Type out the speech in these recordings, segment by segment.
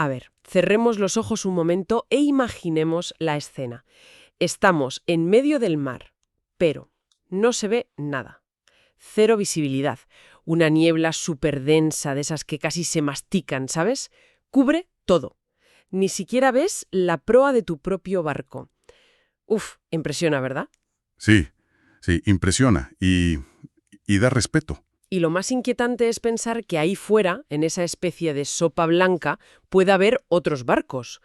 A ver, cerremos los ojos un momento e imaginemos la escena. Estamos en medio del mar, pero no se ve nada. Cero visibilidad. Una niebla súper densa, de esas que casi se mastican, ¿sabes? Cubre todo. Ni siquiera ves la proa de tu propio barco. Uf, impresiona, ¿verdad? Sí, sí, impresiona y da respeto. Y lo más inquietante es pensar que ahí fuera, en esa especie de sopa blanca, puede haber otros barcos.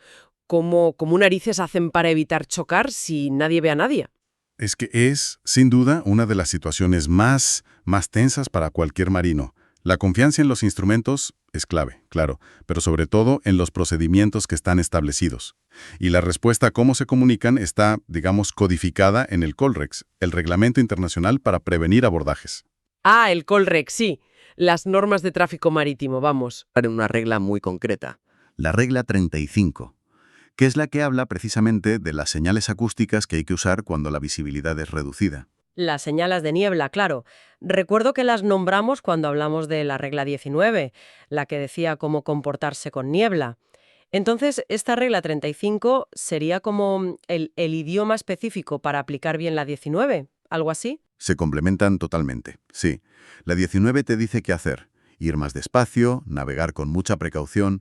¿Cómo narices hacen para evitar chocar si nadie ve a nadie? Es que es, sin duda, una de las situaciones más tensas para cualquier marino. La confianza en los instrumentos es clave, claro, pero sobre todo en los procedimientos que están establecidos. Y la respuesta a cómo se comunican está, digamos, codificada en el COLREX, el Reglamento Internacional para Prevenir Abordajes. Ah, el Colrex, sí. Las normas de tráfico marítimo, vamos. En una regla muy concreta, la regla 35, que es la que habla precisamente de las señales acústicas que hay que usar cuando la visibilidad es reducida. Las señales de niebla, claro. Recuerdo que las nombramos cuando hablamos de la regla 19, la que decía cómo comportarse con niebla. Entonces, esta regla 35 sería como el idioma específico para aplicar bien la 19, ¿algo así? Se complementan totalmente, sí. La 19 te dice qué hacer, ir más despacio, navegar con mucha precaución,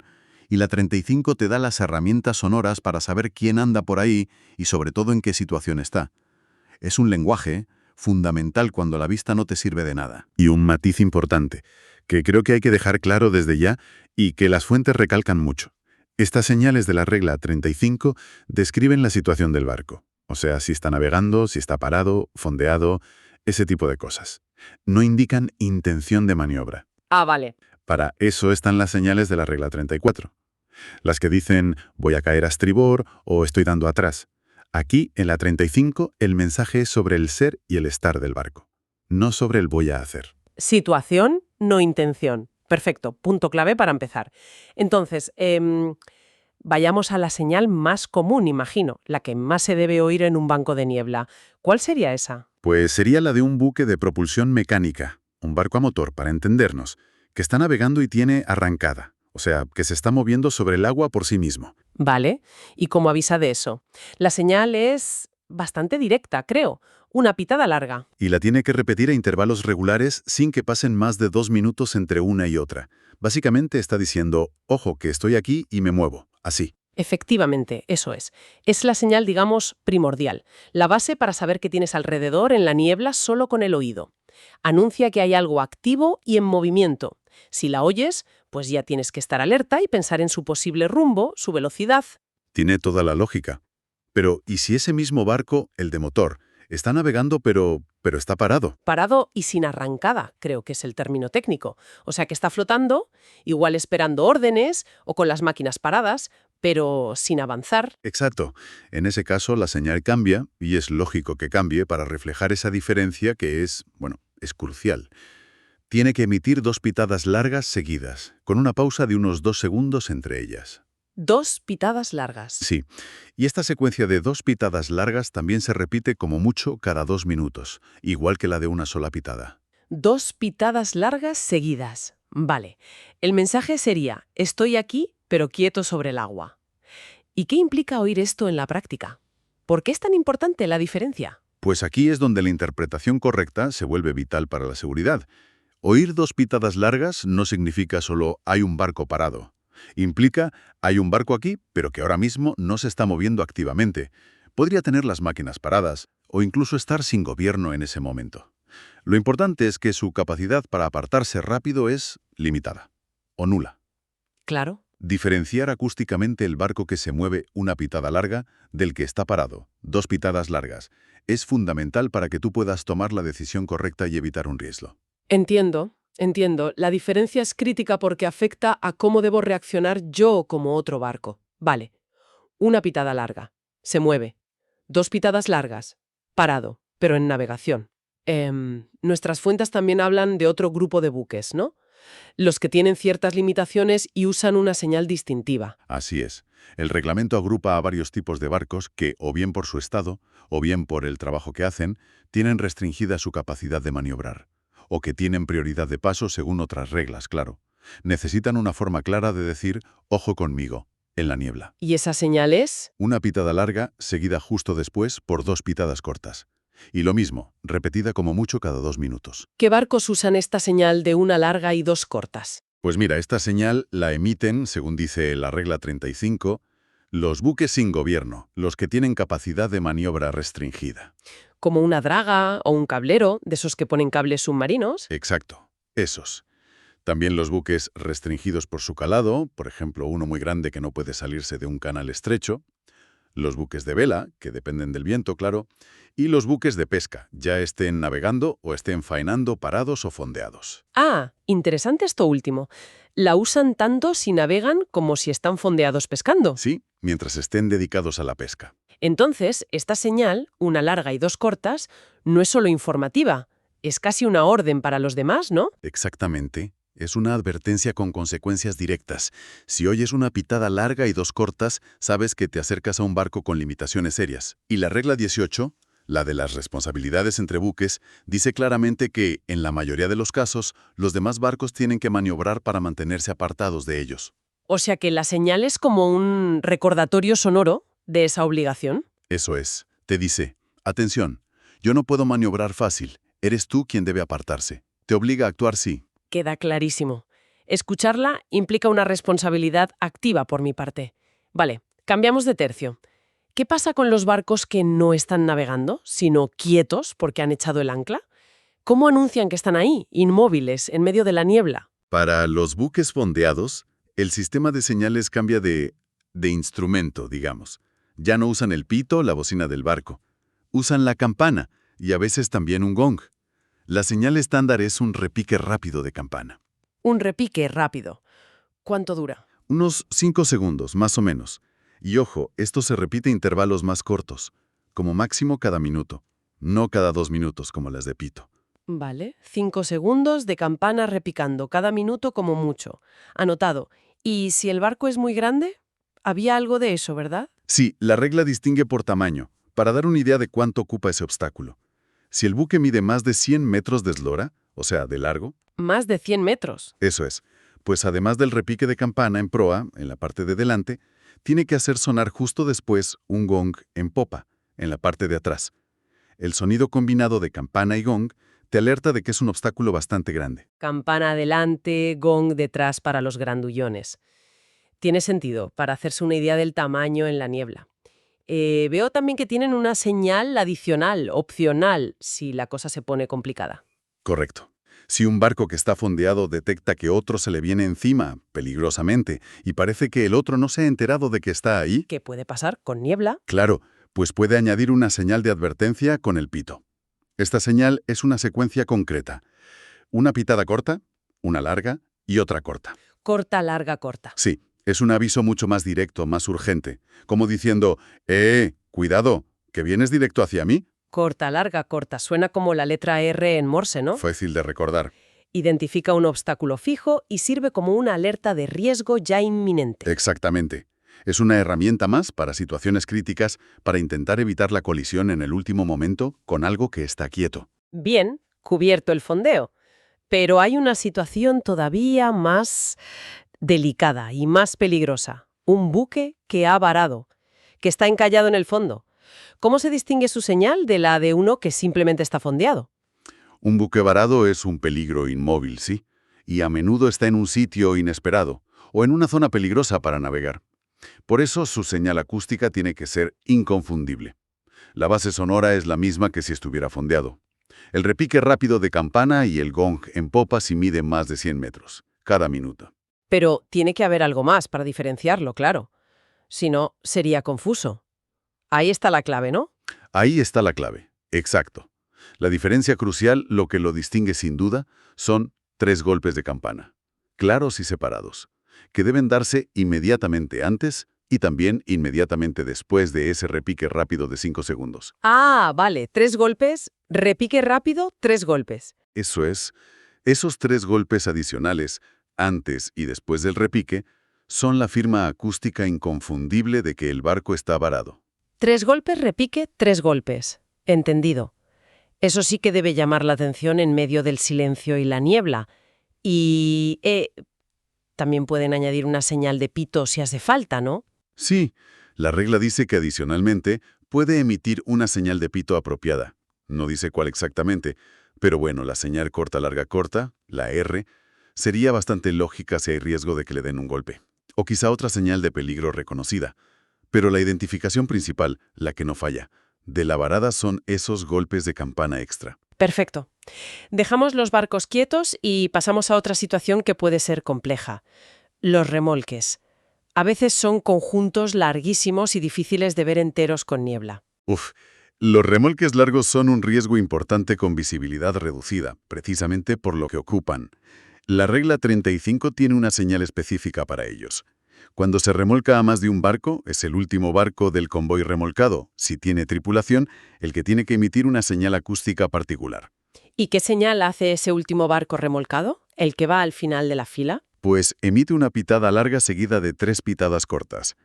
y la 35 te da las herramientas sonoras para saber quién anda por ahí y sobre todo en qué situación está. Es un lenguaje fundamental cuando la vista no te sirve de nada. Y un matiz importante, que creo que hay que dejar claro desde ya y que las fuentes recalcan mucho. Estas señales de la regla 35 describen la situación del barco. O sea, si está navegando, si está parado, fondeado, ese tipo de cosas. No indican intención de maniobra. Ah, vale. Para eso están las señales de la regla 34. Las que dicen voy a caer a estribor o estoy dando atrás. Aquí, en la 35, el mensaje es sobre el ser y el estar del barco, no sobre el voy a hacer. Situación, no intención. Perfecto, punto clave para empezar. Entonces, vayamos a la señal más común, imagino, la que más se debe oír en un banco de niebla. ¿Cuál sería esa? Pues sería la de un buque de propulsión mecánica, un barco a motor, para entendernos, que está navegando y tiene arrancada, o sea, que se está moviendo sobre el agua por sí mismo. Vale, ¿y cómo avisa de eso? La señal es bastante directa, creo. Una pitada larga. Y la tiene que repetir a intervalos regulares sin que pasen más de 2 minutos entre una y otra. Básicamente está diciendo, ojo, que estoy aquí y me muevo, así. Efectivamente, eso es. Es la señal, digamos, primordial. La base para saber qué tienes alrededor en la niebla solo con el oído. Anuncia que hay algo activo y en movimiento. Si la oyes, pues ya tienes que estar alerta y pensar en su posible rumbo, su velocidad. Tiene toda la lógica. Pero, ¿y si ese mismo barco, el de motor, está navegando pero está parado? Parado y sin arrancada, creo que es el término técnico. O sea que está flotando, igual esperando órdenes o con las máquinas paradas, pero sin avanzar. Exacto. En ese caso, la señal cambia, y es lógico que cambie para reflejar esa diferencia que es, bueno, es crucial. Tiene que emitir 2 pitadas largas seguidas, con una pausa de unos 2 segundos entre ellas. 2 pitadas largas. Sí, y esta secuencia de 2 pitadas largas también se repite como mucho cada 2 minutos, igual que la de una sola pitada. 2 pitadas largas seguidas. Vale. El mensaje sería, estoy aquí, pero quieto sobre el agua. ¿Y qué implica oír esto en la práctica? ¿Por qué es tan importante la diferencia? Pues aquí es donde la interpretación correcta se vuelve vital para la seguridad. Oír 2 pitadas largas no significa solo hay un barco parado. Implica hay un barco aquí, pero que ahora mismo no se está moviendo activamente. Podría tener las máquinas paradas o incluso estar sin gobierno en ese momento. Lo importante es que su capacidad para apartarse rápido es limitada o nula. Claro. Diferenciar acústicamente el barco que se mueve una pitada larga del que está parado, 2 pitadas largas, es fundamental para que tú puedas tomar la decisión correcta y evitar un riesgo. Entiendo. La diferencia es crítica porque afecta a cómo debo reaccionar yo como otro barco. Vale. Una pitada larga. Se mueve. 2 pitadas largas. Parado, pero en navegación. Nuestras fuentes también hablan de otro grupo de buques, ¿no? Los que tienen ciertas limitaciones y usan una señal distintiva. Así es. El reglamento agrupa a varios tipos de barcos que, o bien por su estado, o bien por el trabajo que hacen, tienen restringida su capacidad de maniobrar, o que tienen prioridad de paso según otras reglas, claro. Necesitan una forma clara de decir «ojo conmigo», en la niebla. ¿Y esa señal es? Una pitada larga, seguida justo después por 2 pitadas cortas. Y lo mismo, repetida como mucho cada 2 minutos. ¿Qué barcos usan esta señal de una larga y dos cortas? Pues mira, esta señal la emiten, según dice la regla 35, los buques sin gobierno, los que tienen capacidad de maniobra restringida. Como una draga o un cablero, de esos que ponen cables submarinos. Exacto, esos. También los buques restringidos por su calado, por ejemplo, uno muy grande que no puede salirse de un canal estrecho, los buques de vela, que dependen del viento, claro, y los buques de pesca, ya estén navegando o estén faenando parados o fondeados. Ah, interesante esto último. La usan tanto si navegan como si están fondeados pescando. Sí, mientras estén dedicados a la pesca. Entonces, esta señal, una larga y dos cortas, no es solo informativa, es casi una orden para los demás, ¿no? Exactamente. Es una advertencia con consecuencias directas. Si oyes una pitada larga y 2 cortas, sabes que te acercas a un barco con limitaciones serias. Y la regla 18, la de las responsabilidades entre buques, dice claramente que, en la mayoría de los casos, los demás barcos tienen que maniobrar para mantenerse apartados de ellos. O sea que la señal es como un recordatorio sonoro de esa obligación. Eso es. Te dice, atención, yo no puedo maniobrar fácil. Eres tú quien debe apartarse. Te obliga a actuar sí. Queda clarísimo. Escucharla implica una responsabilidad activa por mi parte. Vale, cambiamos de tercio. ¿Qué pasa con los barcos que no están navegando, sino quietos porque han echado el ancla? ¿Cómo anuncian que están ahí, inmóviles, en medio de la niebla? Para los buques fondeados, el sistema de señales cambia de instrumento, digamos. Ya no usan el pito, la bocina del barco. Usan la campana y a veces también un gong. La señal estándar es un repique rápido de campana. Un repique rápido. ¿Cuánto dura? Unos 5 segundos, más o menos. Y ojo, esto se repite a intervalos más cortos, como máximo cada minuto, no cada 2 minutos como las de pito. Vale, 5 segundos de campana repicando, cada minuto como mucho. Anotado. ¿Y si el barco es muy grande? Había algo de eso, ¿verdad? Sí, la regla distingue por tamaño, para dar una idea de cuánto ocupa ese obstáculo. Si el buque mide más de 100 metros de eslora, o sea, de largo, Más de 100 metros. eso es, pues además del repique de campana en proa, en la parte de delante, tiene que hacer sonar justo después un gong en popa, en la parte de atrás. El sonido combinado de campana y gong te alerta de que es un obstáculo bastante grande. Campana adelante, gong detrás para los grandullones. Tiene sentido, para hacerse una idea del tamaño en la niebla. Veo también que tienen una señal adicional, opcional, si la cosa se pone complicada. Correcto. Si un barco que está fondeado detecta que otro se le viene encima, peligrosamente, y parece que el otro no se ha enterado de que está ahí, ¿Qué puede pasar con niebla? claro, pues puede añadir una señal de advertencia con el pito. Esta señal es una secuencia concreta. Una pitada corta, una larga y otra corta. Corta, larga, corta. Sí, es un aviso mucho más directo, más urgente, como diciendo, cuidado, que vienes directo hacia mí. Corta, larga, corta. Suena como la letra R en Morse, ¿no? Fácil de recordar. Identifica un obstáculo fijo y sirve como una alerta de riesgo ya inminente. Exactamente. Es una herramienta más para situaciones críticas para intentar evitar la colisión en el último momento con algo que está quieto. Bien, cubierto el fondeo. Pero hay una situación todavía más delicada y más peligrosa. Un buque que ha varado, que está encallado en el fondo. ¿Cómo se distingue su señal de la de uno que simplemente está fondeado? Un buque varado es un peligro inmóvil, sí, y a menudo está en un sitio inesperado o en una zona peligrosa para navegar. Por eso su señal acústica tiene que ser inconfundible. La base sonora es la misma que si estuviera fondeado. El repique rápido de campana y el gong en popa si mide más de 100 metros, cada minuto. Pero tiene que haber algo más para diferenciarlo, claro. Si no, sería confuso. Ahí está la clave, ¿no? Ahí está la clave, exacto. La diferencia crucial, lo que lo distingue sin duda, son 3 golpes de campana, claros y separados, que deben darse inmediatamente antes y también inmediatamente después de ese repique rápido de 5 segundos. Ah, vale. 3 golpes, repique rápido, 3 golpes. Eso es, esos 3 golpes adicionales, antes y después del repique, son la firma acústica inconfundible de que el barco está varado. 3 golpes, repique, 3 golpes. Entendido. Eso sí que debe llamar la atención en medio del silencio y la niebla. Y también pueden añadir una señal de pito si hace falta, ¿no? Sí, la regla dice que adicionalmente puede emitir una señal de pito apropiada. No dice cuál exactamente, pero bueno, la señal corta, larga, corta, la R, sería bastante lógica si hay riesgo de que le den un golpe. O quizá otra señal de peligro reconocida. Pero la identificación principal, la que no falla, de la varada son esos golpes de campana extra. Perfecto. Dejamos los barcos quietos y pasamos a otra situación que puede ser compleja. Los remolques. A veces son conjuntos larguísimos y difíciles de ver enteros con niebla. Uf, los remolques largos son un riesgo importante con visibilidad reducida, precisamente por lo que ocupan. La regla 35 tiene una señal específica para ellos. Cuando se remolca a más de un barco, es el último barco del convoy remolcado, si tiene tripulación, el que tiene que emitir una señal acústica particular. ¿Y qué señal hace ese último barco remolcado? ¿El que va al final de la fila? Pues emite una pitada larga seguida de 3 pitadas cortas,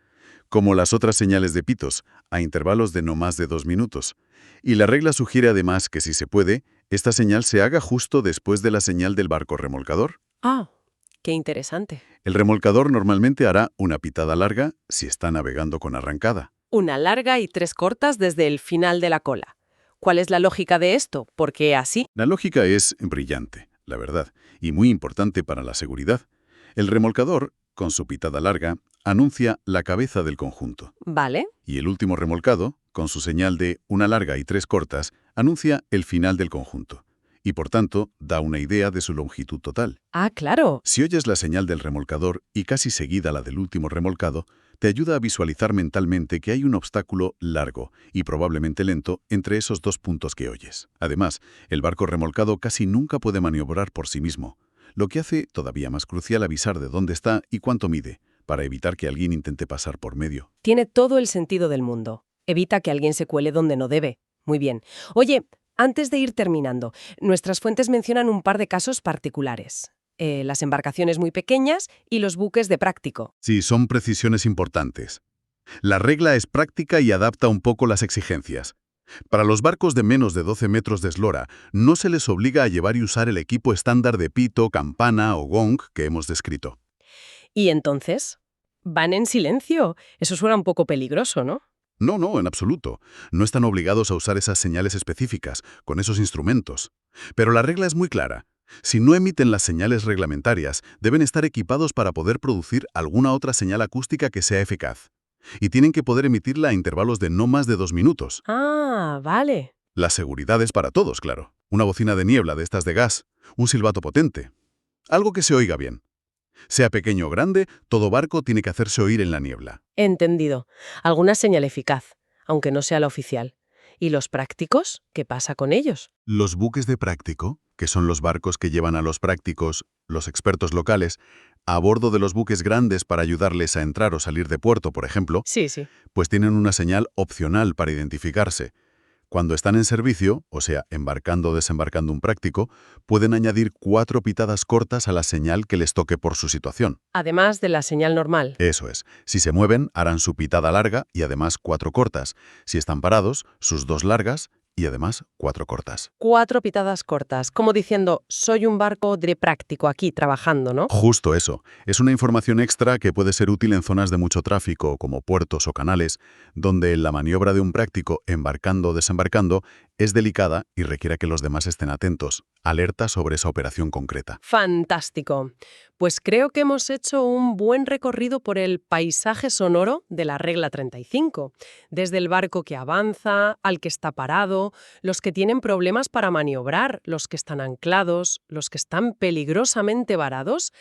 como las otras señales de pitos, a intervalos de no más de 2 minutos. Y la regla sugiere además que, si se puede, esta señal se haga justo después de la señal del barco remolcador. Ah, qué interesante. El remolcador normalmente hará una pitada larga si está navegando con arrancada. Una larga y 3 cortas desde el final de la cola. ¿Cuál es la lógica de esto? ¿Por qué así? La lógica es brillante, la verdad, y muy importante para la seguridad. El remolcador, con su pitada larga, anuncia la cabeza del conjunto. Vale. Y el último remolcado, con su señal de una larga y 3 cortas, anuncia el final del conjunto. Y por tanto, da una idea de su longitud total. Ah, claro. Si oyes la señal del remolcador y casi seguida la del último remolcado, te ayuda a visualizar mentalmente que hay un obstáculo largo y probablemente lento entre esos dos puntos que oyes. Además, el barco remolcado casi nunca puede maniobrar por sí mismo, lo que hace todavía más crucial avisar de dónde está y cuánto mide, para evitar que alguien intente pasar por medio. Tiene todo el sentido del mundo. Evita que alguien se cuele donde no debe. Muy bien. Oye, antes de ir terminando, nuestras fuentes mencionan un par de casos particulares. Las embarcaciones muy pequeñas y los buques de práctico. Sí, son precisiones importantes. La regla es práctica y adapta un poco las exigencias. Para los barcos de menos de 12 metros de eslora, no se les obliga a llevar y usar el equipo estándar de pito, campana o gong que hemos descrito. ¿Y entonces? ¿Van en silencio? Eso suena un poco peligroso, ¿no? No, en absoluto. No están obligados a usar esas señales específicas, con esos instrumentos. Pero la regla es muy clara. Si no emiten las señales reglamentarias, deben estar equipados para poder producir alguna otra señal acústica que sea eficaz. Y tienen que poder emitirla a intervalos de no más de 2 minutos. Ah, vale. La seguridad es para todos, claro. Una bocina de niebla de estas de gas, un silbato potente. Algo que se oiga bien. Sea pequeño o grande, todo barco tiene que hacerse oír en la niebla. Entendido. Alguna señal eficaz, aunque no sea la oficial. ¿Y los prácticos? ¿Qué pasa con ellos? Los buques de práctico, que son los barcos que llevan a los prácticos, los expertos locales, a bordo de los buques grandes para ayudarles a entrar o salir de puerto, por ejemplo, Sí. pues tienen una señal opcional para identificarse. Cuando están en servicio, o sea, embarcando o desembarcando un práctico, pueden añadir 4 pitadas cortas a la señal que les toque por su situación. Además de la señal normal. Eso es. Si se mueven, harán su pitada larga y además 4 cortas. Si están parados, sus 2 largas y además 4 cortas. 4 pitadas cortas, como diciendo, soy un barco de práctico aquí trabajando, ¿no? Justo eso. Es una información extra que puede ser útil en zonas de mucho tráfico, como puertos o canales, donde la maniobra de un práctico embarcando o desembarcando es delicada y requiere que los demás estén atentos, alerta sobre esa operación concreta. Fantástico. Pues creo que hemos hecho un buen recorrido por el paisaje sonoro de la regla 35. Desde el barco que avanza, al que está parado, los que tienen problemas para maniobrar, los que están anclados, los que están peligrosamente varados,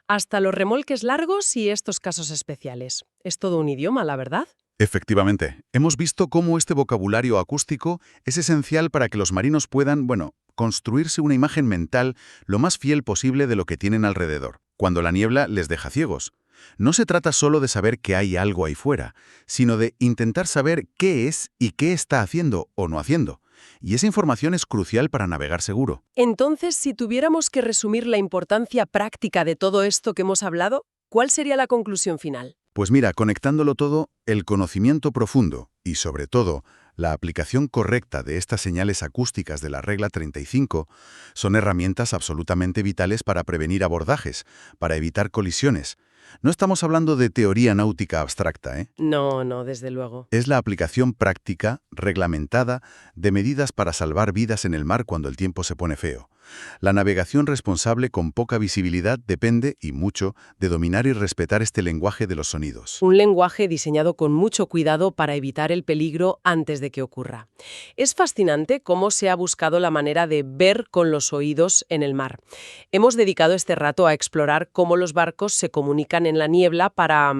hasta los remolques largos y estos casos especiales. Es todo un idioma, la verdad. Efectivamente, hemos visto cómo este vocabulario acústico es esencial para que los marinos puedan, construirse una imagen mental lo más fiel posible de lo que tienen alrededor, cuando la niebla les deja ciegos. No se trata solo de saber que hay algo ahí fuera, sino de intentar saber qué es y qué está haciendo o no haciendo. Y esa información es crucial para navegar seguro. Entonces, si tuviéramos que resumir la importancia práctica de todo esto que hemos hablado, ¿cuál sería la conclusión final? Pues mira, conectándolo todo, el conocimiento profundo, Y sobre todo, la aplicación correcta de estas señales acústicas de la regla 35 son herramientas absolutamente vitales para prevenir abordajes, para evitar colisiones. No estamos hablando de teoría náutica abstracta, ¿eh? No, no, desde luego. Es la aplicación práctica, reglamentada, de medidas para salvar vidas en el mar cuando el tiempo se pone feo. La navegación responsable con poca visibilidad depende, y mucho, de dominar y respetar este lenguaje de los sonidos. Un lenguaje diseñado con mucho cuidado para evitar el peligro antes de que ocurra. Es fascinante cómo se ha buscado la manera de ver con los oídos en el mar. Hemos dedicado este rato a explorar cómo los barcos se comunican en la niebla para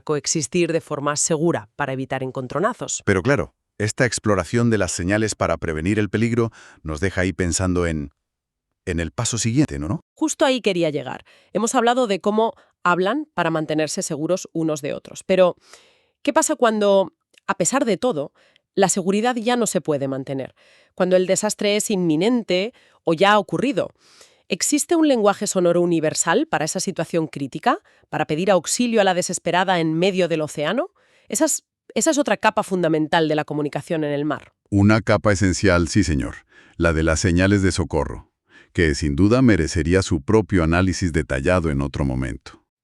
coexistir de forma segura, para evitar encontronazos. Pero claro, esta exploración de las señales para prevenir el peligro nos deja ahí pensando en el paso siguiente, ¿no? Justo ahí quería llegar. Hemos hablado de cómo hablan para mantenerse seguros unos de otros. Pero, ¿qué pasa cuando, a pesar de todo, la seguridad ya no se puede mantener? Cuando el desastre es inminente o ya ha ocurrido. ¿Existe un lenguaje sonoro universal para esa situación crítica? ¿Para pedir auxilio a la desesperada en medio del océano? Esa es otra capa fundamental de la comunicación en el mar. Una capa esencial, sí señor, la de las señales de socorro, que sin duda merecería su propio análisis detallado en otro momento.